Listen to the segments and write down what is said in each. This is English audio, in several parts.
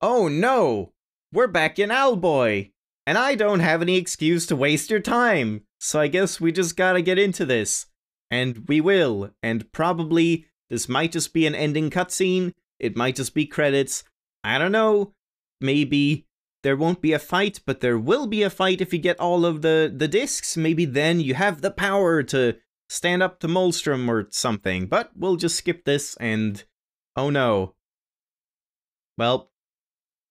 Oh no! We're back in Owlboy! And I don't have any excuse to waste your time! So I guess we just gotta get into this. And we will. And probably this might just be an ending cutscene. It might just be credits. I don't know. Maybe there won't be a fight, but there will be a fight if you get all of the discs. Maybe then you have the power to stand up to Molstrom or something. But we'll just skip this and... oh no. Well...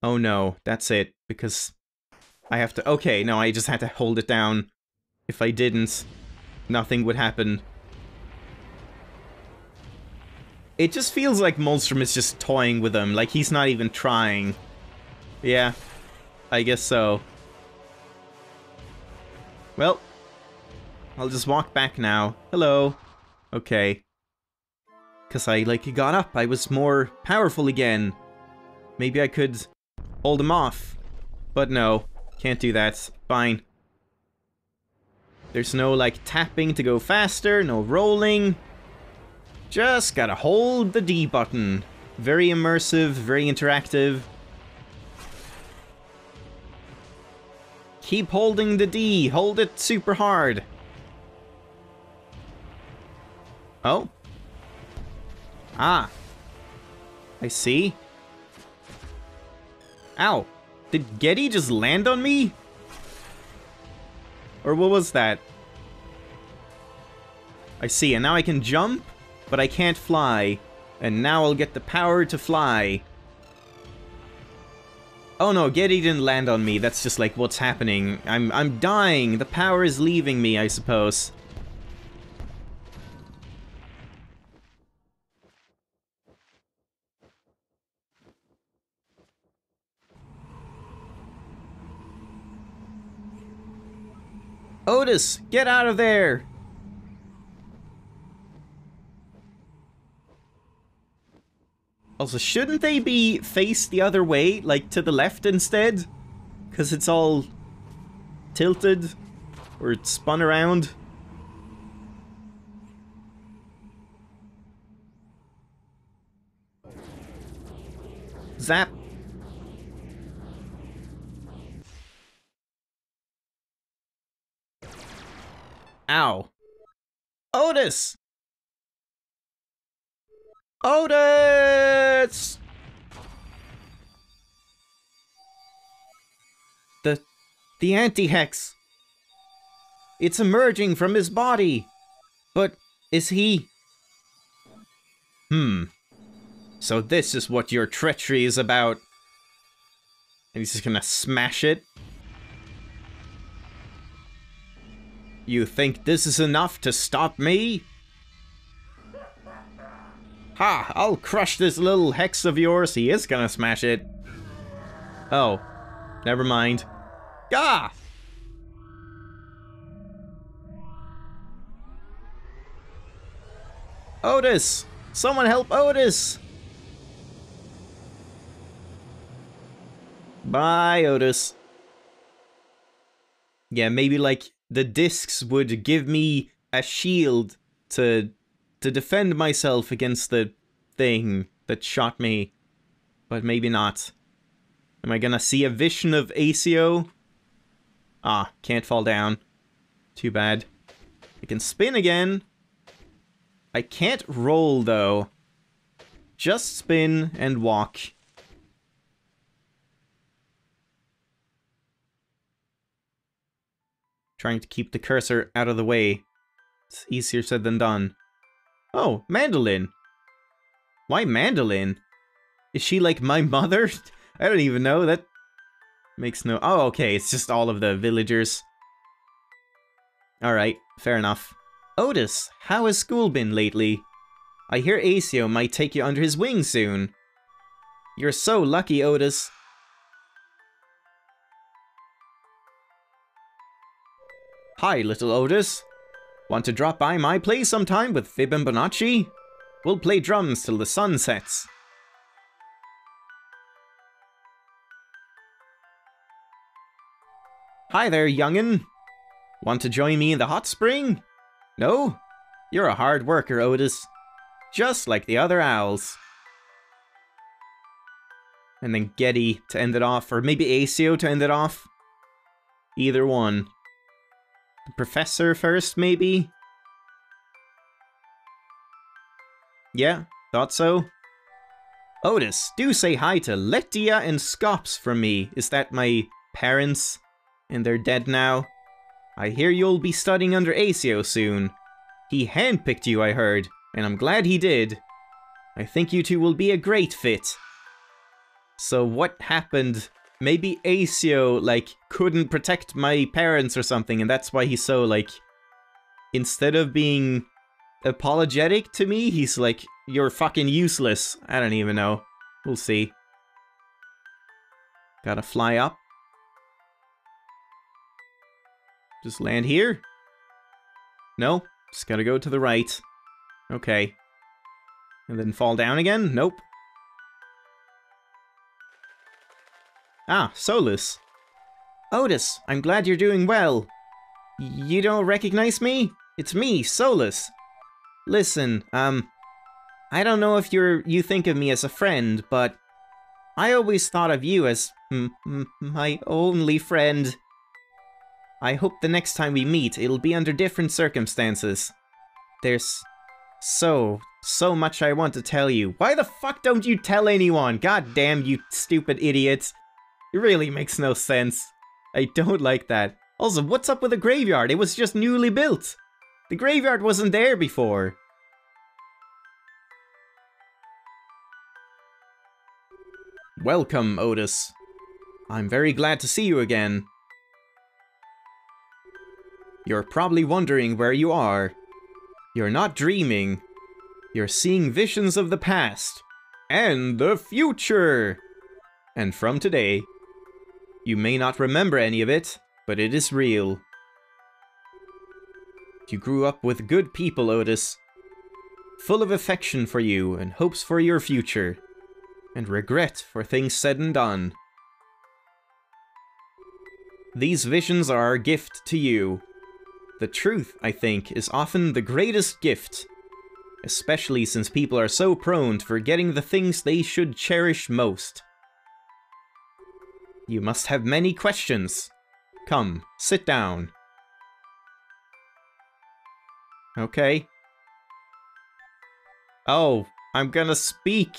oh no, that's it, because I have to... okay, no, I just had to hold it down. If I didn't, nothing would happen. It just feels like Molstrom is just toying with him, like he's not even trying. Yeah, I guess so. Well, I'll just walk back now. Hello. Okay. Because I, got up, I was more powerful again. Maybe I could... hold him off. But no, can't do that. Fine. There's no, tapping to go faster, no rolling. Just gotta hold the D button. Very immersive, very interactive. Keep holding the D. Hold it super hard. Oh. Ah. I see. Ow. Did Getty just land on me? Or what was that? I see, and now I can jump, but I can't fly. And now I'll get the power to fly. Oh no, Getty didn't land on me. That's just what's happening. I'm dying. The power is leaving me, I suppose. Otis, get out of there! Also, shouldn't they be faced the other way, to the left instead? Because it's all tilted, or it's spun around. Zap. Ow. Otis! Otis! The anti-hex. It's emerging from his body. But is he... So this is what your treachery is about. And he's just gonna smash it. You think this is enough to stop me? Ha! I'll crush this little hex of yours. He is gonna smash it. Oh. Never mind. Gah! Otis! Someone help Otis! Bye, Otis. Yeah, maybe the discs would give me a shield to defend myself against the thing that shot me. But maybe not. Am I gonna see a vision of ACO? Ah, can't fall down. Too bad. I can spin again. I can't roll, though. Just spin and walk. Trying to keep the cursor out of the way. It's easier said than done. Oh, Mandolin. Why Mandolin? Is she my mother? I don't even know. That makes no... oh, okay. It's just all of the villagers. Alright, fair enough. Otis, how has school been lately? I hear ACO might take you under his wing soon. You're so lucky, Otis. Hi, little Otis. Want to drop by my place sometime with Fib and Bonacci? We'll play drums till the sun sets. Hi there, youngin'. Want to join me in the hot spring? No? You're a hard worker, Otis. Just like the other owls. And then Getty to end it off, or maybe Aceo to end it off. Either one. The Professor first, maybe? Yeah, thought so. Otis, do say hi to Lettia and Scops from me. Is that my parents? And they're dead now? I hear you'll be studying under Aceo soon. He handpicked you, I heard, and I'm glad he did. I think you two will be a great fit. So what happened? Maybe Aceo, like, couldn't protect my parents or something, and that's why he's so, like... Instead of being apologetic to me, he's like, you're fucking useless. I don't even know. We'll see. Gotta fly up. Just land here? No, just gotta go to the right. Okay. And then fall down again? Nope. Ah, Solus. Otis, I'm glad you're doing well. You don't recognize me? It's me, Solus. Listen, I don't know if you think of me as a friend, but I always thought of you as my only friend. I hope the next time we meet, it'll be under different circumstances. There's so much I want to tell you. Why the fuck don't you tell anyone? God damn, you stupid idiot. It really makes no sense. I don't like that. Also, what's up with the graveyard? It was just newly built. The graveyard wasn't there before. Welcome, Otis. I'm very glad to see you again. You're probably wondering where you are. You're not dreaming. You're seeing visions of the past. And the future! And from today, you may not remember any of it, but it is real. You grew up with good people, Otis. Full of affection for you and hopes for your future. And regret for things said and done. These visions are our gift to you. The truth, I think, is often the greatest gift. Especially since people are so prone to forgetting the things they should cherish most. You must have many questions. Come, sit down. Okay. Oh, I'm gonna speak.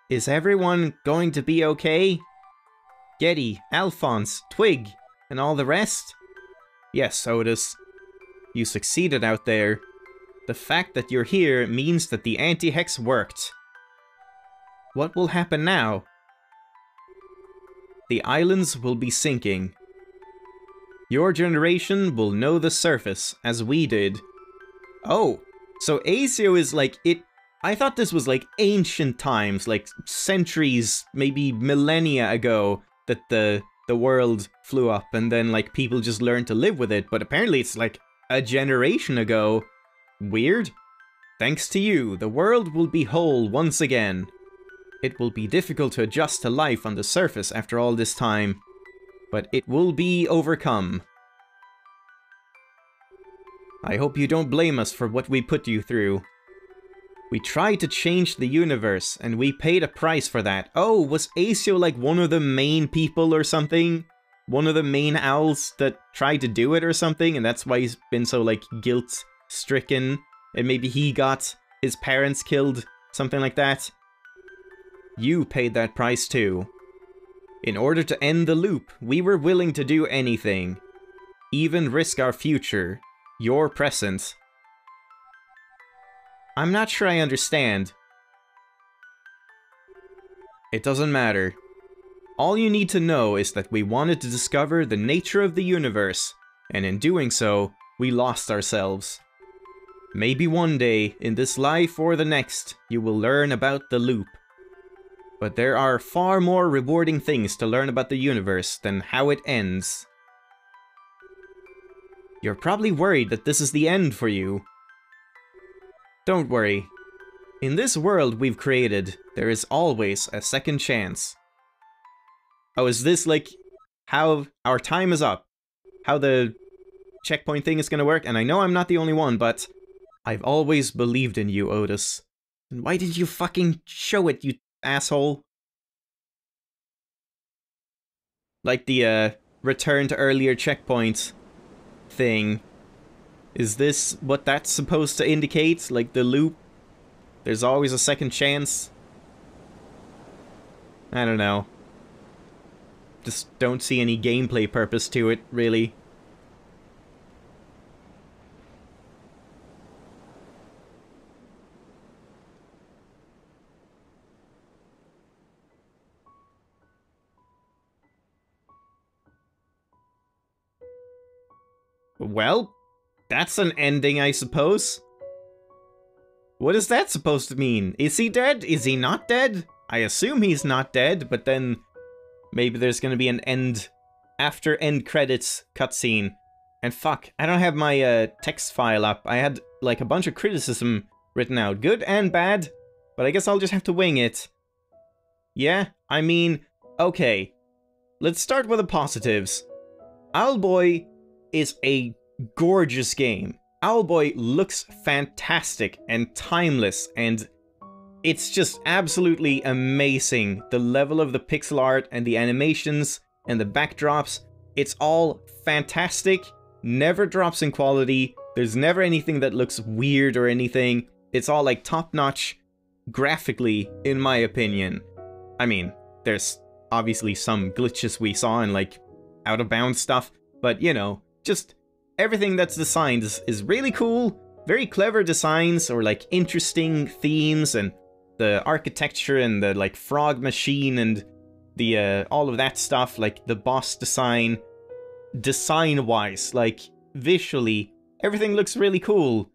Is everyone going to be okay? Getty, Alphonse, Twig, and all the rest? Yes, Otis. You succeeded out there. The fact that you're here means that the anti-hex worked. What will happen now? The islands will be sinking. Your generation will know the surface, as we did. Oh, so Aceo is like it. I thought this was like ancient times, like centuries, maybe millennia ago, that the world flew up and then like people just learned to live with it, but apparently it's like a generation ago. Weird. Thanks to you, the world will be whole once again. It will be difficult to adjust to life on the surface after all this time, but it will be overcome. I hope you don't blame us for what we put you through. We tried to change the universe, and we paid a price for that. Oh, was Aceo like one of the main people or something? One of the main owls that tried to do it or something, and that's why he's been so like guilt-stricken, and maybe he got his parents killed, something like that? You paid that price too. In order to end the loop, we were willing to do anything. Even risk our future. Your present. I'm not sure I understand. It doesn't matter. All you need to know is that we wanted to discover the nature of the universe, and in doing so, we lost ourselves. Maybe one day, in this life or the next, you will learn about the loop. But there are far more rewarding things to learn about the universe than how it ends. You're probably worried that this is the end for you. Don't worry. In this world we've created, there is always a second chance. Oh, is this like how our time is up? How the checkpoint thing is gonna work? And I know I'm not the only one, but I've always believed in you, Otis. And why did you fucking show it, you asshole? Like the, return to earlier checkpoint thing. Is this what that's supposed to indicate? Like the loop? There's always a second chance? I don't know. Just don't see any gameplay purpose to it, really. Well, that's an ending, I suppose. What is that supposed to mean? Is he dead? Is he not dead? I assume he's not dead, but then maybe there's gonna be an after end credits cutscene. And fuck, I don't have my text file up. I had like a bunch of criticism written out, good and bad, but I guess I'll just have to wing it. Yeah, I mean, okay. Let's start with the positives. Owlboy is a gorgeous game. Owlboy looks fantastic and timeless, and it's just absolutely amazing. The level of the pixel art and the animations and the backdrops, it's all fantastic, never drops in quality, there's never anything that looks weird or anything. It's all like top-notch graphically, in my opinion. I mean, there's obviously some glitches we saw and like out-of-bounds stuff, but you know, just everything that's designed is really cool, very clever designs or like interesting themes, and the architecture and the like frog machine and the all of that stuff, like the boss design-wise, like visually, everything looks really cool.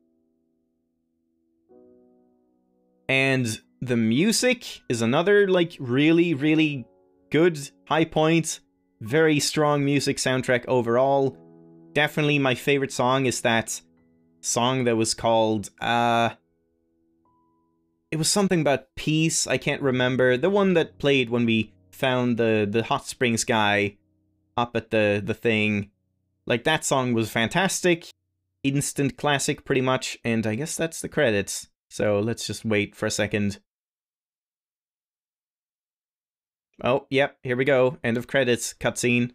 And the music is another like really, really good high point. Very strong music soundtrack overall. Definitely my favorite song is that song that was called, it was something about peace, I can't remember. The one that played when we found the hot springs guy up at the thing. Like, that song was fantastic. Instant classic, pretty much. And I guess that's the credits. So let's just wait for a second. Oh, yep, here we go. End of credits, cutscene.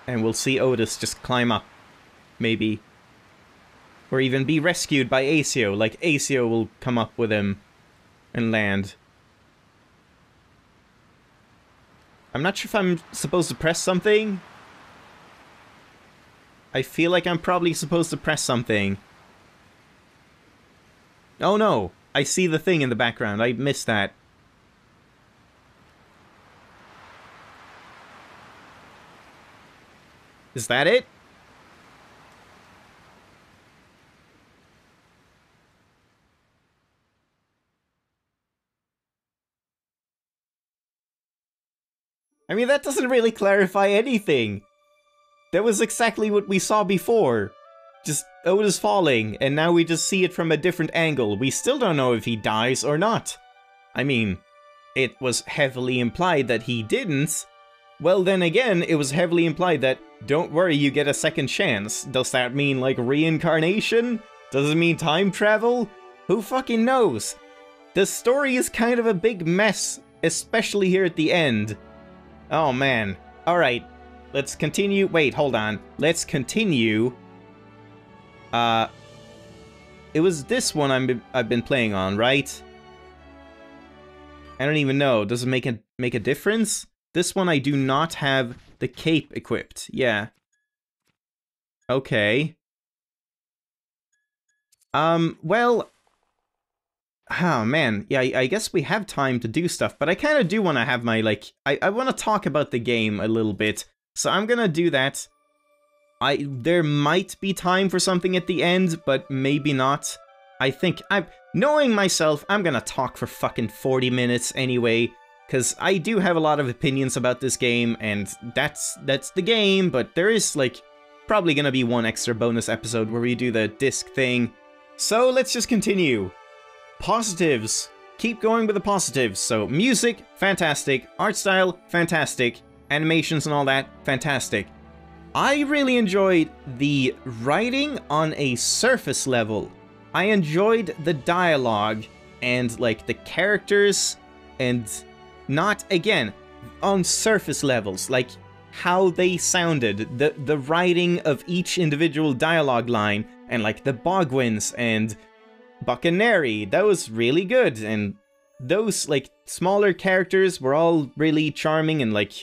And we'll see Otis just climb up. Maybe. Or even be rescued by Asio. Like, Asio will come up with him and land. I'm not sure if I'm supposed to press something. I feel like I'm probably supposed to press something. Oh no! I see the thing in the background. I missed that. Is that it? I mean, that doesn't really clarify anything. That was exactly what we saw before. Just Otis falling, and now we just see it from a different angle. We still don't know if he dies or not. I mean, it was heavily implied that he didn't. Well, then again, it was heavily implied that, don't worry, you get a second chance. Does that mean, like, reincarnation? Does it mean time travel? Who fucking knows? The story is kind of a big mess, especially here at the end. Oh man. Alright, let's continue. Wait, hold on. Let's continue. It was this one I've been playing on, right? I don't even know. Does it make a difference? This one I do not have the cape equipped. Yeah. Okay. Well... Oh, man. Yeah, I guess we have time to do stuff, but I kind of do want to have my, like... I want to talk about the game a little bit, so I'm gonna do that. There might be time for something at the end, but maybe not. I think... knowing myself, I'm gonna talk for fucking 40 minutes anyway, because I do have a lot of opinions about this game, and that's the game, but there is, like, probably gonna be one extra bonus episode where we do the disc thing. So, let's just continue. Positives. Keep going with the positives. So, music, fantastic. Art style, fantastic. Animations and all that, fantastic. I really enjoyed the writing on a surface level. I enjoyed the dialogue and, like, the characters, and not, again, on surface levels, like how they sounded, the writing of each individual dialogue line, and like the Bogwins and Buccaneri, that was really good, and those like smaller characters were all really charming and like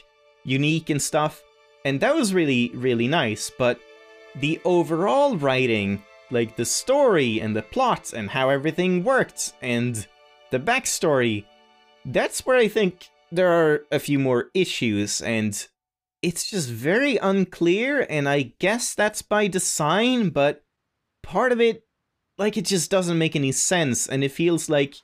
unique and stuff, and that was really, really nice. But the overall writing, like the story and the plot and how everything worked and the backstory, that's where I think there are a few more issues, and it's just very unclear, and I guess that's by design, but part of it, like, it just doesn't make any sense, and it feels like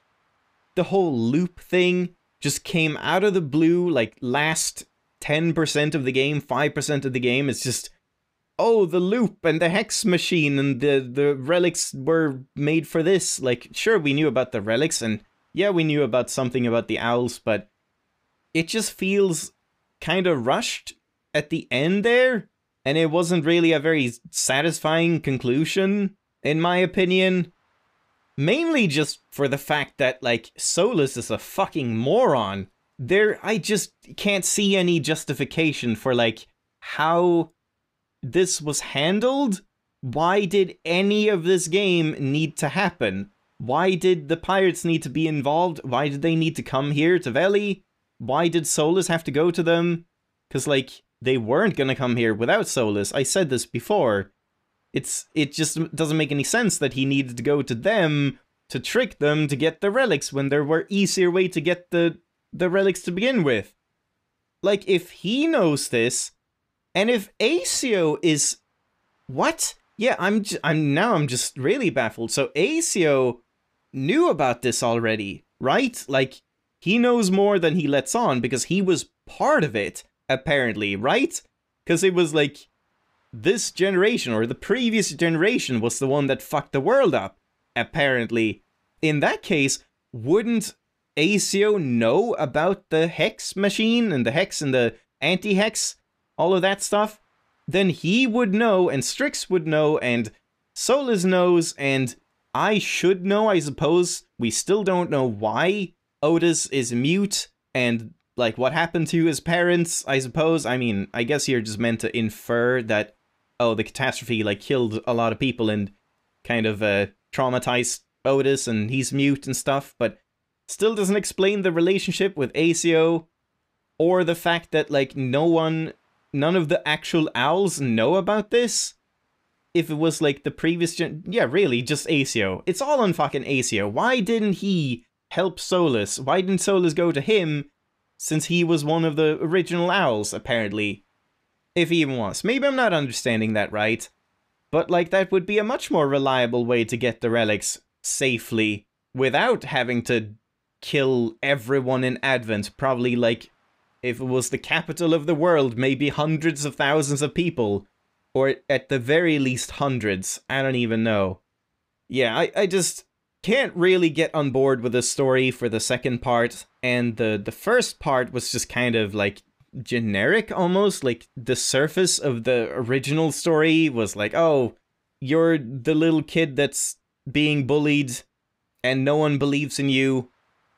the whole loop thing just came out of the blue, like, last 10% of the game, 5% of the game. It's just, oh, the loop and the hex machine and the relics were made for this. Like, sure, we knew about the relics, and yeah, we knew about something about the owls, but it just feels kind of rushed at the end there, and it wasn't really a very satisfying conclusion, in my opinion. Mainly just for the fact that, like, Solus is a fucking moron. I just can't see any justification for, like, how this was handled. Why did any of this game need to happen? Why did the pirates need to be involved? Why did they need to come here to Veli? Why did Solus have to go to them? Because, like, they weren't gonna come here without Solus. I said this before. It just doesn't make any sense that he needed to go to them to trick them to get the relics when there were easier way to get the relics to begin with. Like, if he knows this, and if Asio is... What? Yeah, I'm just really baffled. So Asio knew about this already, right? Like, he knows more than he lets on because he was part of it, apparently, right? Because it was like, this generation, or the previous generation, was the one that fucked the world up, apparently. In that case, wouldn't Asio know about the hex machine, and the hex and the anti-hex, all of that stuff? Then he would know, and Strix would know, and Solus knows, and I should know, I suppose. We still don't know why Otis is mute, and, like, what happened to his parents, I suppose. I mean, I guess you're just meant to infer that, oh, the catastrophe, like, killed a lot of people and kind of traumatized Otis, and he's mute and stuff, but still doesn't explain the relationship with Asio, or the fact that, like, none of the actual owls know about this. If it was, like, the previous yeah, really, just Asio. It's all on fucking Asio. Why didn't he help Solus? Why didn't Solus go to him, since he was one of the original owls, apparently? If he even was. Maybe I'm not understanding that right. But, like, that would be a much more reliable way to get the relics safely, without having to kill everyone in Advent. Probably, like, if it was the capital of the world, maybe hundreds of thousands of people. Or at the very least hundreds. I don't even know. Yeah, I just can't really get on board with the story for the second part. And the first part was just kind of, like, generic almost. Like, the surface of the original story was like, oh, you're the little kid that's being bullied and no one believes in you,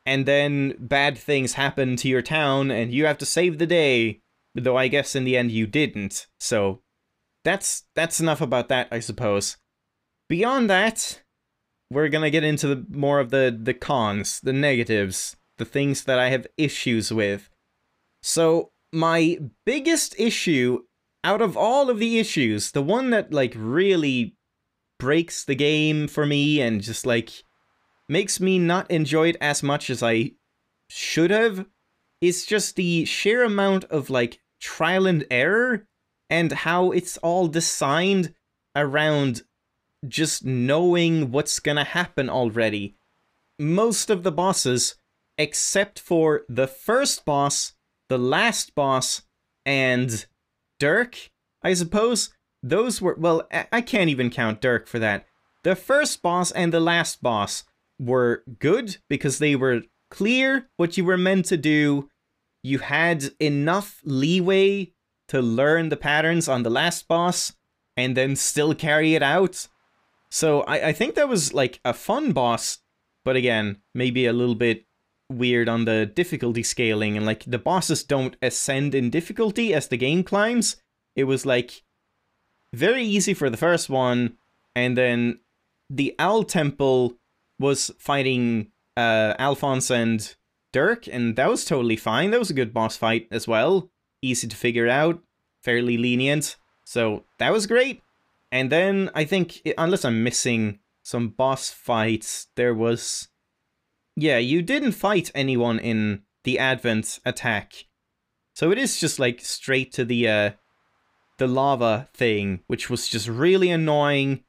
and then bad things happen to your town and you have to save the day, though I guess in the end you didn't. So that's enough about that, I suppose. Beyond that, we're gonna get into more of the cons, the negatives, the things that I have issues with. So my biggest issue out of all of the issues, the one that, like, really breaks the game for me and just, like, makes me not enjoy it as much as I should have, is just the sheer amount of, like, trial and error, and how it's all designed around just knowing what's gonna happen already. Most of the bosses, except for the first boss, the last boss, and Dirk, I suppose, those were, well, I can't even count Dirk for that. The first boss and the last boss were good because they were clear what you were meant to do. You had enough leeway to learn the patterns on the last boss and then still carry it out. So I think that was, like, a fun boss, but again, maybe a little bit weird on the difficulty scaling, and like the bosses don't ascend in difficulty as the game climbs. It was like very easy for the first one, and then the Owl Temple was fighting Alphonse and Dirk, and that was totally fine. That was a good boss fight as well. Easy to figure out, fairly lenient, so that was great. And then I think, unless I'm missing some boss fights, there was... Yeah, you didn't fight anyone in the Advent attack. So it is just like straight to the lava thing, which was just really annoying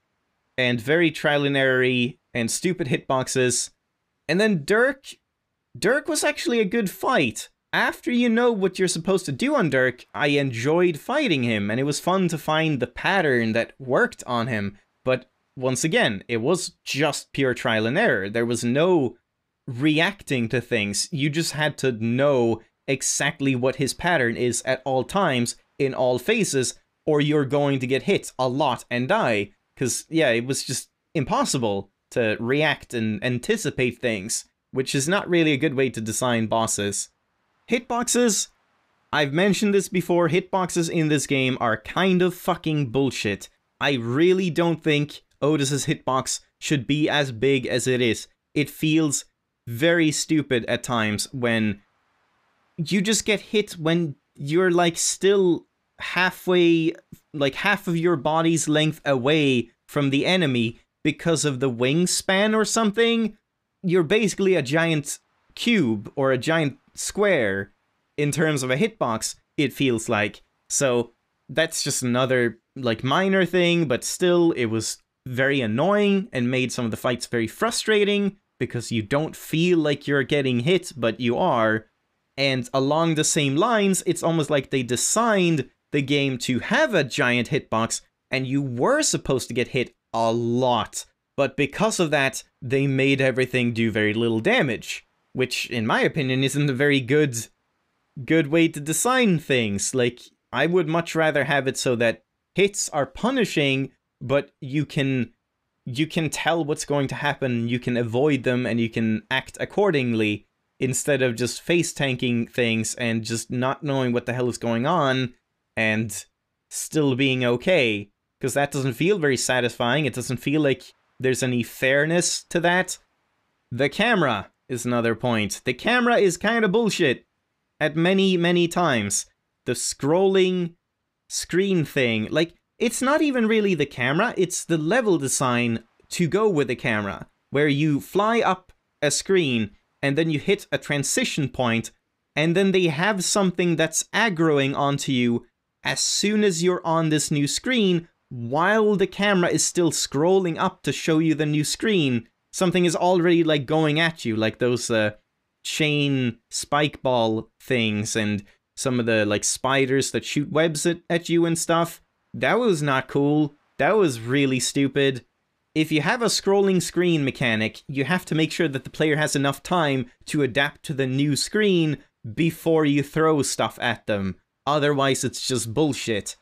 and very trial and error-y and stupid hitboxes. And then Dirk was actually a good fight. After you know what you're supposed to do on Dirk, I enjoyed fighting him, and it was fun to find the pattern that worked on him. But once again, it was just pure trial and error. There was no reacting to things. You just had to know exactly what his pattern is at all times, in all phases, or you're going to get hit a lot and die. Because, yeah, it was just impossible to react and anticipate things, which is not really a good way to design bosses. Hitboxes, I've mentioned this before, hitboxes in this game are kind of fucking bullshit. I really don't think Otis's hitbox should be as big as it is. It feels very stupid at times when you just get hit when you're like still halfway, like half of your body's length away from the enemy because of the wingspan or something. You're basically a giant cube or a giant square in terms of a hitbox, it feels like. So that's just another like minor thing, but still it was very annoying and made some of the fights very frustrating because you don't feel like you're getting hit, but you are. And along the same lines, it's almost like they designed the game to have a giant hitbox and you were supposed to get hit a lot. But because of that, they made everything do very little damage, which in my opinion isn't a very good way to design things. Like, I would much rather have it so that hits are punishing, but you can tell what's going to happen, you can avoid them, and you can act accordingly, instead of just face tanking things and just not knowing what the hell is going on and still being okay. Because that doesn't feel very satisfying. It doesn't feel like there's any fairness to that. The camera is another point. The camera is kind of bullshit at many times. The scrolling screen thing, like, it's not even really the camera, it's the level design to go with the camera, where you fly up a screen and then you hit a transition point, and then they have something that's aggroing onto you as soon as you're on this new screen, while the camera is still scrolling up to show you the new screen. Something is already like going at you, like those chain spike ball things and some of the like spiders that shoot webs at you and stuff. That was not cool. That was really stupid. If you have a scrolling screen mechanic, you have to make sure that the player has enough time to adapt to the new screen before you throw stuff at them. Otherwise, it's just bullshit.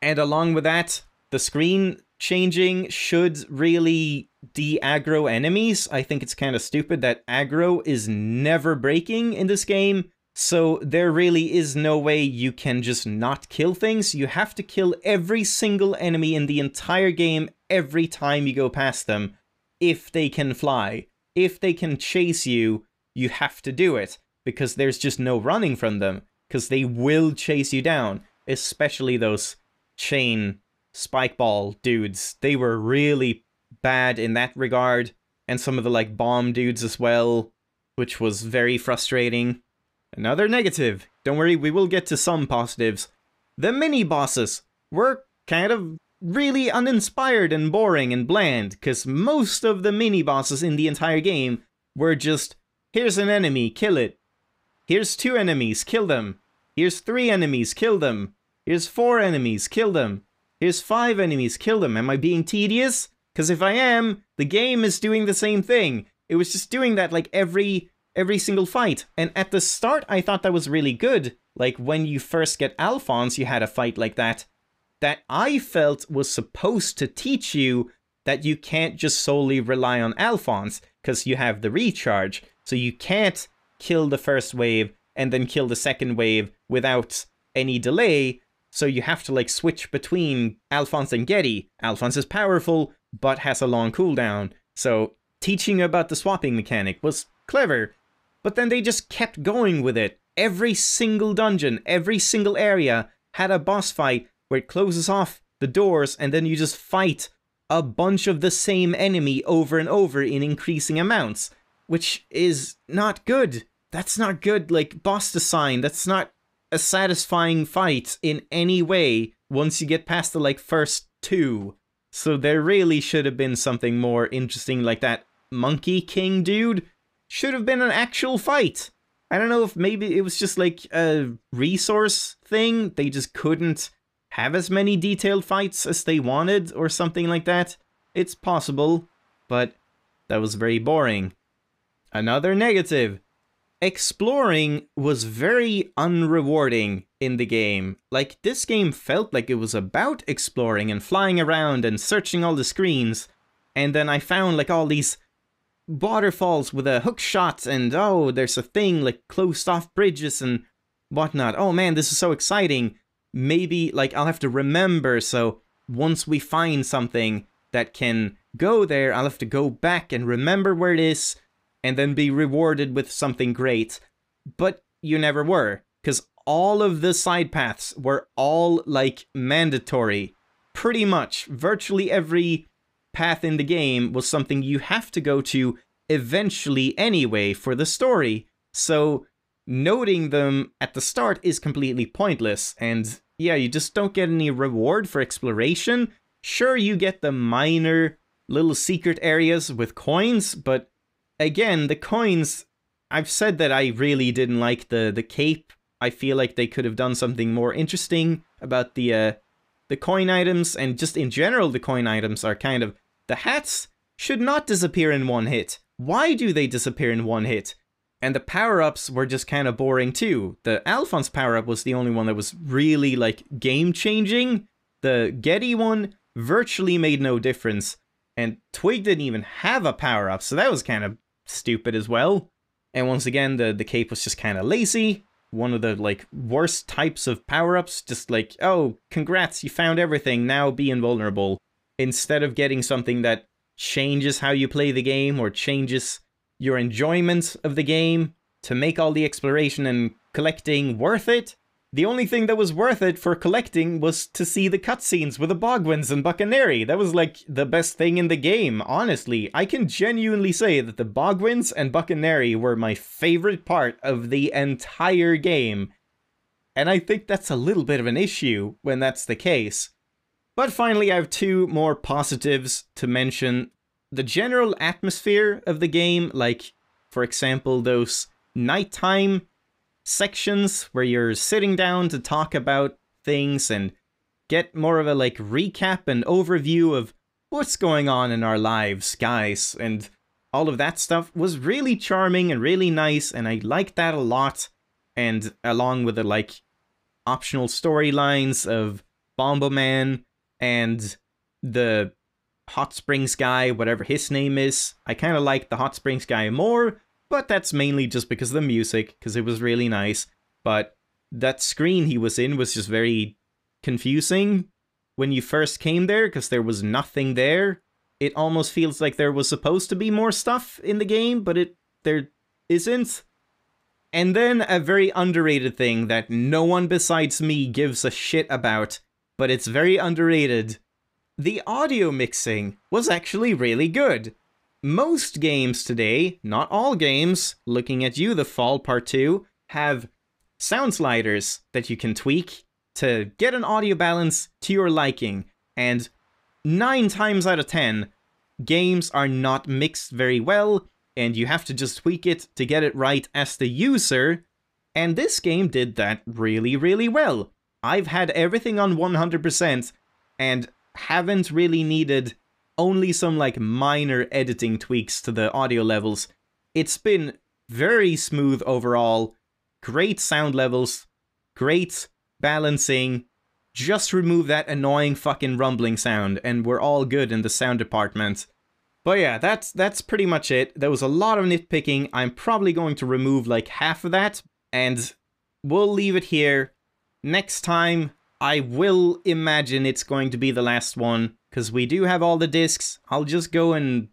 And along with that, the screen changing should really de-aggro enemies. I think it's kind of stupid that aggro is never breaking in this game. So there really is no way you can just not kill things. You have to kill every single enemy in the entire game every time you go past them, if they can fly. If they can chase you, you have to do it, because there's just no running from them, because they will chase you down, especially those chain spike ball dudes. They were really bad in that regard, and some of the like bomb dudes as well, which was very frustrating. Another negative. Don't worry, we will get to some positives. The mini-bosses were kind of really uninspired and boring and bland, because most of the mini-bosses in the entire game were just, here's an enemy, kill it. Here's 2 enemies, kill them. Here's 3 enemies, kill them. Here's 4 enemies, kill them. Here's 5 enemies, kill them. Am I being tedious? Because if I am, the game is doing the same thing. It was just doing that like every single fight. And at the start, I thought that was really good. Like, when you first get Alphonse, you had a fight like that I felt was supposed to teach you that you can't just solely rely on Alphonse, because you have the recharge. So you can't kill the first wave and then kill the second wave without any delay. So you have to like switch between Alphonse and Getty. Alphonse is powerful, but has a long cooldown. So teaching about the swapping mechanic was clever. But then they just kept going with it. Every single dungeon, every single area had a boss fight where it closes off the doors and then you just fight a bunch of the same enemy over and over in increasing amounts, which is not good. That's not good, like, boss design. That's not a satisfying fight in any way once you get past the, like, first two. So there really should have been something more interesting, like that Monkey King dude should have been an actual fight. I don't know if maybe it was just like a resource thing. They just couldn't have as many detailed fights as they wanted or something like that. It's possible, but that was very boring. Another negative. Exploring was very unrewarding in the game. Like, this game felt like it was about exploring and flying around and searching all the screens. And then I found like all these waterfalls with a hook shot and oh, there's a thing like closed off bridges and whatnot. Oh man, this is so exciting. Maybe like I'll have to remember, so once we find something that can go there, I'll have to go back and remember where it is and then be rewarded with something great. But you never were, because all of the side paths were all like mandatory. Pretty much, virtually every path in the game was something you have to go to eventually anyway for the story. So noting them at the start is completely pointless, and yeah, you just don't get any reward for exploration. Sure, you get the minor little secret areas with coins, but again, the coins, I've said that I really didn't like the cape. I feel like they could have done something more interesting about the coin items, and just in general the coin items are kind of... The hats should not disappear in one hit. Why do they disappear in one hit? And the power-ups were just kind of boring too. The Alphonse power-up was the only one that was really like game-changing. The Getty one virtually made no difference. And Twig didn't even have a power-up, so that was kind of stupid as well. And once again, the cape was just kind of lazy. One of the like worst types of power-ups, just like, oh, congrats, you found everything, now be invulnerable. Instead of getting something that changes how you play the game or changes your enjoyment of the game to make all the exploration and collecting worth it. The only thing that was worth it for collecting was to see the cutscenes with the Bogwins and Buccaneri. That was like the best thing in the game, honestly. I can genuinely say that the Bogwins and Buccaneri were my favorite part of the entire game. And I think that's a little bit of an issue when that's the case. But finally, I have two more positives to mention. The general atmosphere of the game, like, for example, those nighttime sections where you're sitting down to talk about things and get more of a, like, recap and overview of what's going on in our lives, guys, and all of that stuff was really charming and really nice, and I liked that a lot. And along with the, like, optional storylines of Bombo Man and the Hot Springs guy, whatever his name is. I kind of like the Hot Springs guy more, but that's mainly just because of the music, because it was really nice. But that screen he was in was just very confusing when you first came there, because there was nothing there. It almost feels like there was supposed to be more stuff in the game, but there isn't. And then a very underrated thing that no one besides me gives a shit about, but it's very underrated. The audio mixing was actually really good. Most games today, not all games, looking at you, The Fall Part 2, have sound sliders that you can tweak to get an audio balance to your liking. And 9 times out of 10, games are not mixed very well, and you have to just tweak it to get it right as the user. And this game did that really, really well. I've had everything on 100% and haven't really needed only some like minor editing tweaks to the audio levels. It's been very smooth overall, great sound levels, great balancing. Just remove that annoying fucking rumbling sound and we're all good in the sound department. But yeah, that's pretty much it. There was a lot of nitpicking. I'm probably going to remove like half of that, and we'll leave it here. Next time, I will imagine it's going to be the last one, because we do have all the discs. I'll just go and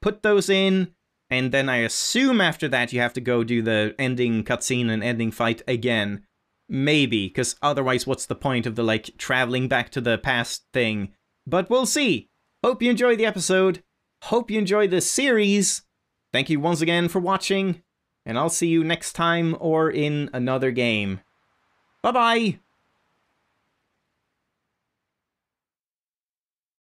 put those in, and then I assume after that you have to go do the ending cutscene and ending fight again. Maybe, because otherwise what's the point of the, like, traveling back to the past thing? But we'll see. Hope you enjoyed the episode. Hope you enjoyed this series. Thank you once again for watching, and I'll see you next time or in another game. Bye-bye!